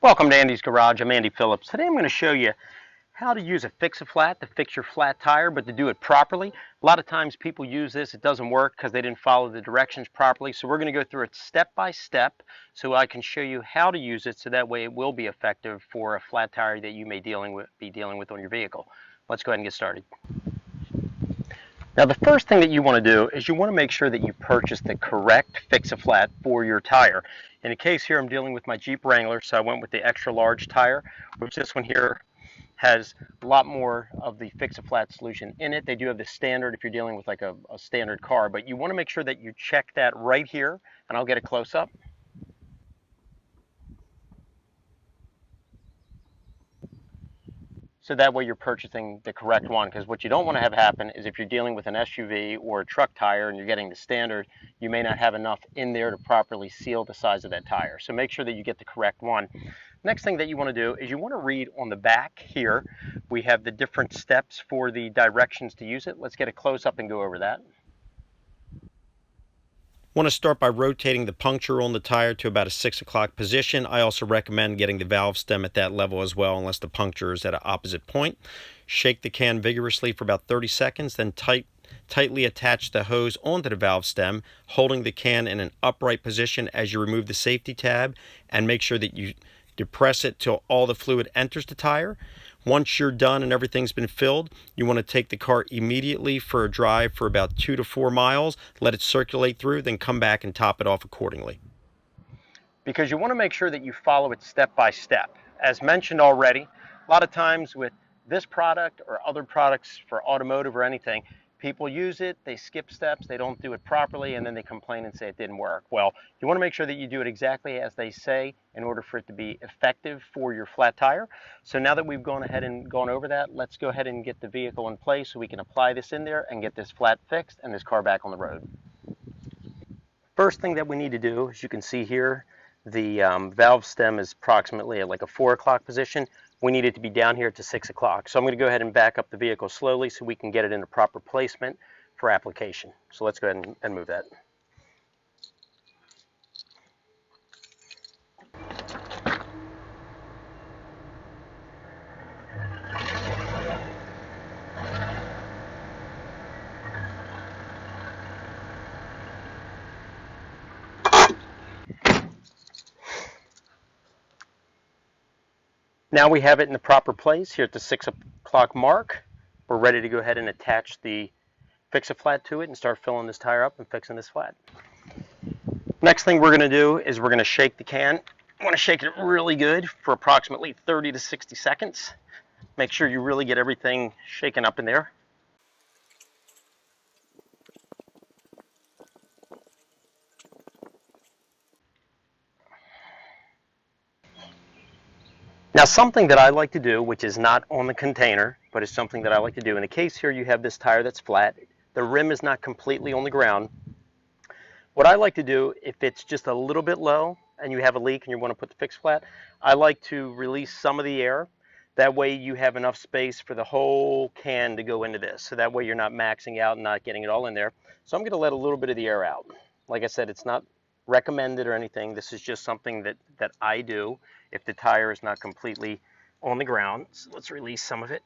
Welcome to Andy's Garage. I'm Andy Phillips. Today I'm going to show you how to use a fix-a-flat to fix your flat tire, but to do it properly. A lot of times people use this, it doesn't work because they didn't follow the directions properly. So we're going to go through it step by step so I can show you how to use it so that way it will be effective for a flat tire that you may be dealing with on your vehicle. Let's go ahead and get started. Now the first thing that you want to do is you want to make sure that you purchase the correct fix-a-flat for your tire. In the case here, I'm dealing with my Jeep Wrangler, so I went with the extra large tire, which this one here has a lot more of the fix-a-flat solution in it. They do have the standard if you're dealing with like a standard car, but you want to make sure that you check that right here, and I'll get a close-up. So that way you're purchasing the correct one, because what you don't want to have happen is if you're dealing with an SUV or a truck tire and you're getting the standard, you may not have enough in there to properly seal the size of that tire. So make sure that you get the correct one. Next thing that you want to do is you want to read on the back here. We have the different steps for the directions to use it. Let's get a close-up and go over that. Want to start by rotating the puncture on the tire to about a 6 o'clock position. I also recommend getting the valve stem at that level as well, unless the puncture is at an opposite point. Shake the can vigorously for about 30 seconds, then tightly attach the hose onto the valve stem, holding the can in an upright position as you remove the safety tab, and make sure that you depress it till all the fluid enters the tire. Once you're done and everything's been filled, you want to take the car immediately for a drive for about 2 to 4 miles, let it circulate through, then come back and top it off accordingly. Because you want to make sure that you follow it step by step. As mentioned already, a lot of times with this product or other products for automotive or anything, people use it, they skip steps, they don't do it properly, and then they complain and say it didn't work. Well, you want to make sure that you do it exactly as they say in order for it to be effective for your flat tire. So now that we've gone ahead and gone over that, let's go ahead and get the vehicle in place so we can apply this in there and get this flat fixed and this car back on the road. First thing that we need to do, as you can see here, the valve stem is approximately at like a 4 o'clock position. We need it to be down here to 6 o'clock. So I'm going to go ahead and back up the vehicle slowly so we can get it in the proper placement for application. So let's go ahead and move that. Now we have it in the proper place here at the 6 o'clock mark. We're ready to go ahead and attach the fix-a-flat to it and start filling this tire up and fixing this flat. Next thing we're going to do is we're going to shake the can. I want to shake it really good for approximately 30 to 60 seconds. Make sure you really get everything shaken up in there. Now something that I like to do, which is not on the container, but is something that I like to do. In the case here you have this tire that's flat. The rim is not completely on the ground. What I like to do, if it's just a little bit low and you have a leak and you want to put the fix flat, I like to release some of the air. That way you have enough space for the whole can to go into this. So that way you're not maxing out and not getting it all in there. So I'm going to let a little bit of the air out. Like I said, it's not recommended or anything. This is just something that I do if the tire is not completely on the ground. So let's release some of it.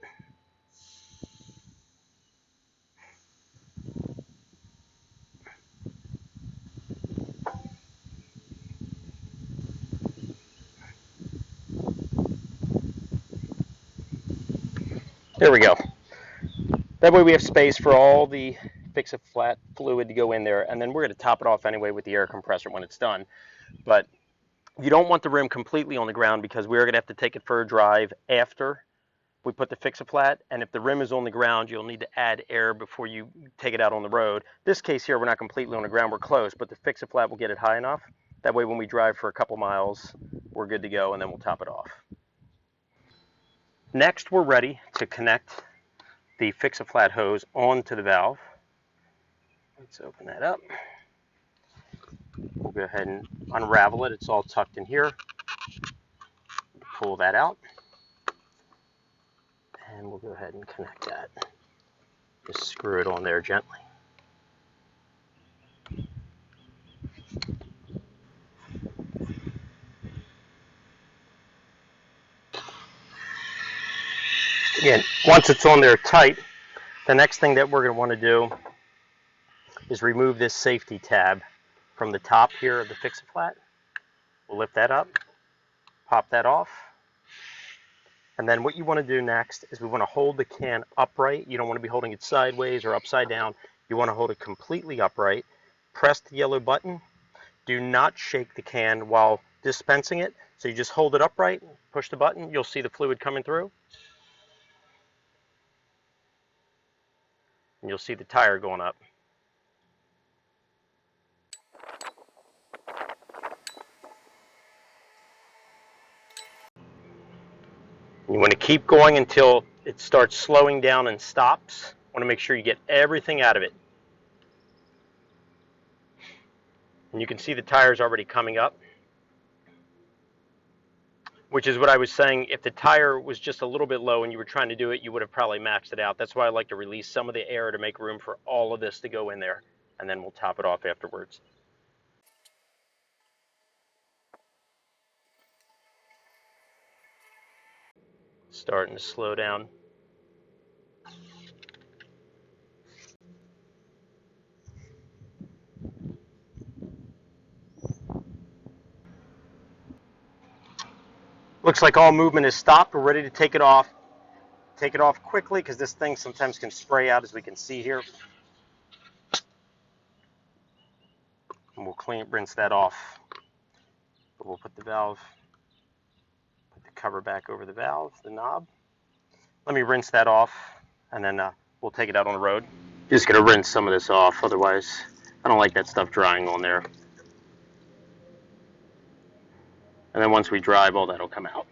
There we go. That way we have space for all the fix-a-flat fluid to go in there, and then we're going to top it off anyway with the air compressor when it's done. But you don't want the rim completely on the ground because we're going to have to take it for a drive after we put the fix-a-flat, and if the rim is on the ground, you'll need to add air before you take it out on the road. This case here, we're not completely on the ground, we're close, but the fix-a-flat will get it high enough. That way when we drive for a couple miles, we're good to go, and then we'll top it off. Next, we're ready to connect the fix-a-flat hose onto the valve. Let's open that up. We'll go ahead and unravel it. It's all tucked in here. Pull that out. And we'll go ahead and connect that. Just screw it on there gently. Again, once it's on there tight, the next thing that we're going to want to do is remove this safety tab from the top here of the Fix-A-Flat. We'll lift that up, pop that off, and then what you want to do next is we want to hold the can upright. You don't want to be holding it sideways or upside down. You want to hold it completely upright. Press the yellow button. Do not shake the can while dispensing it. So you just hold it upright, push the button, you'll see the fluid coming through. And you'll see the tire going up. You want to keep going until it starts slowing down and stops. You want to make sure you get everything out of it. And you can see the tires already coming up, which is what I was saying. If the tire was just a little bit low and you were trying to do it, you would have probably maxed it out. That's why I like to release some of the air to make room for all of this to go in there, and then we'll top it off afterwards. Starting to slow down. Looks like all movement is stopped. We're ready to take it off. Take it off quickly because this thing sometimes can spray out, as we can see here. And we'll rinse that off. But we'll put the cover back over the valve, the knob. Let me rinse that off, and then we'll take it out on the road. Just gonna rinse some of this off, otherwise I don't like that stuff drying on there. And then once we drive, all that'll come out.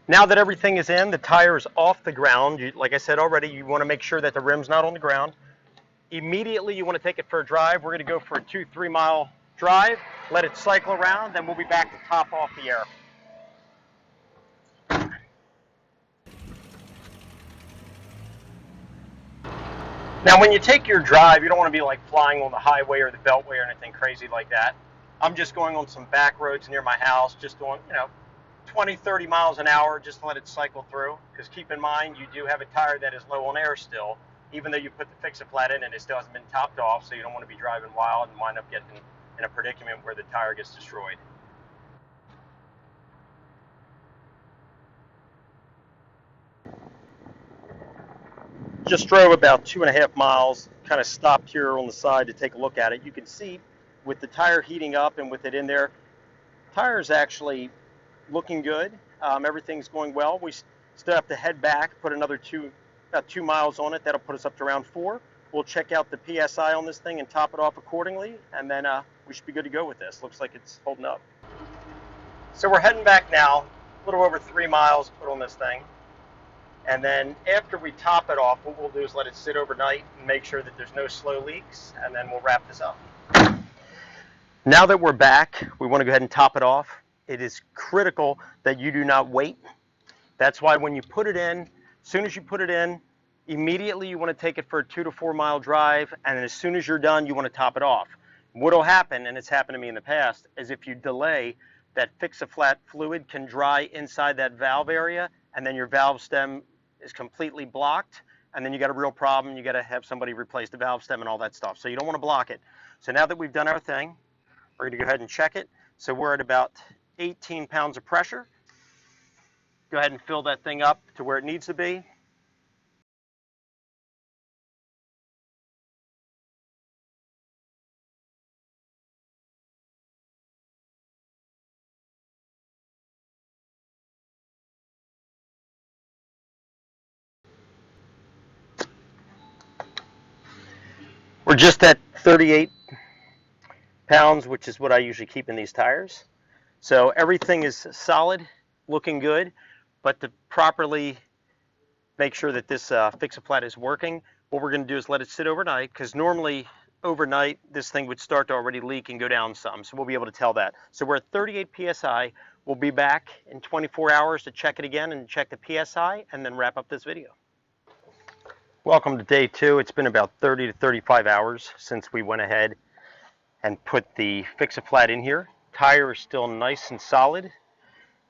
Now that everything is in, the tire is off the ground. Like I said already, you want to make sure that the rim's not on the ground. Immediately you want to take it for a drive. We're going to go for a 2-3 mile drive, let it cycle around, then we'll be back to top off the air. Now when you take your drive, you don't want to be like flying on the highway or the beltway or anything crazy like that. I'm just going on some back roads near my house, just doing, 20-30 miles an hour, just to let it cycle through. Because keep in mind, you do have a tire that is low on air still, even though you put the Fix-A-Flat in and it still hasn't been topped off, so you don't want to be driving wild and wind up getting in a predicament where the tire gets destroyed. Just drove about 2.5 miles, kind of stopped here on the side to take a look at it. You can see with the tire heating up and with it in there, tire's actually looking good. Everything's going well. We still have to head back, put another about 2 miles on it. That'll put us up to around 4. We'll check out the PSI on this thing and top it off accordingly, and then we should be good to go with this. Looks like it's holding up. So we're heading back now, a little over 3 miles put on this thing. And then after we top it off, what we'll do is let it sit overnight and make sure that there's no slow leaks, and then we'll wrap this up. Now that we're back, we want to go ahead and top it off. It is critical that you do not wait. That's why when you put it in, as soon as you put it in, immediately you want to take it for a 2 to 4 mile drive, and as soon as you're done, you want to top it off. What will happen, and it's happened to me in the past, is if you delay, that Fix-A-Flat fluid can dry inside that valve area, and then your valve stem is completely blocked, and then you got a real problem. You got to have somebody replace the valve stem and all that stuff. So you don't want to block it. So now that we've done our thing, we're going to go ahead and check it. So we're at about 18 pounds of pressure. Go ahead and fill that thing up to where it needs to be. We're just at 38 pounds, which is what I usually keep in these tires. So everything is solid, looking good, but to properly make sure that this Fix-A-Flat is working, what we're going to do is let it sit overnight, because normally overnight this thing would start to already leak and go down some, so we'll be able to tell that. So we're at 38 PSI. We'll be back in 24 hours to check it again and check the PSI, and then wrap up this video. Welcome to day 2. It's been about 30 to 35 hours since we went ahead and put the Fix-A-Flat in here. Tire is still nice and solid.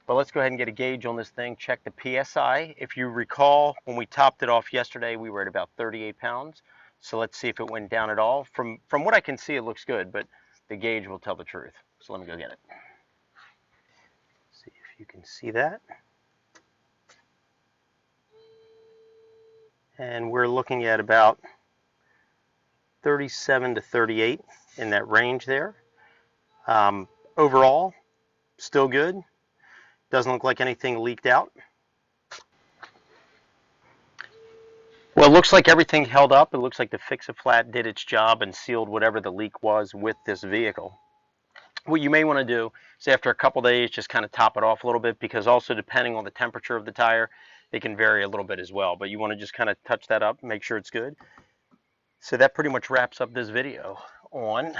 But let's go ahead and get a gauge on this thing, check the PSI. If you recall, when we topped it off yesterday, we were at about 38 pounds. So let's see if it went down at all. From what I can see, it looks good, but the gauge will tell the truth. So let me go get it. See if you can see that. And we're looking at about 37 to 38 in that range there. Overall, still good. Doesn't look like anything leaked out. Well, it looks like everything held up. It looks like the Fix-A-Flat did its job and sealed whatever the leak was with this vehicle. What you may want to do is after a couple days, just kind of top it off a little bit, because also depending on the temperature of the tire, it can vary a little bit as well. But you want to just kind of touch that up, make sure it's good. So that pretty much wraps up this video on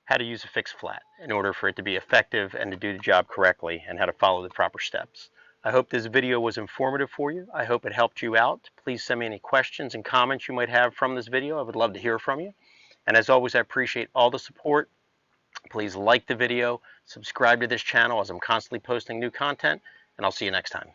how to use a Fix-A-Flat in order for it to be effective and to do the job correctly, and how to follow the proper steps. I hope this video was informative for you. I hope it helped you out. Please send me any questions and comments you might have from this video. I would love to hear from you. And as always, I appreciate all the support. Please like the video, subscribe to this channel as I'm constantly posting new content, and I'll see you next time.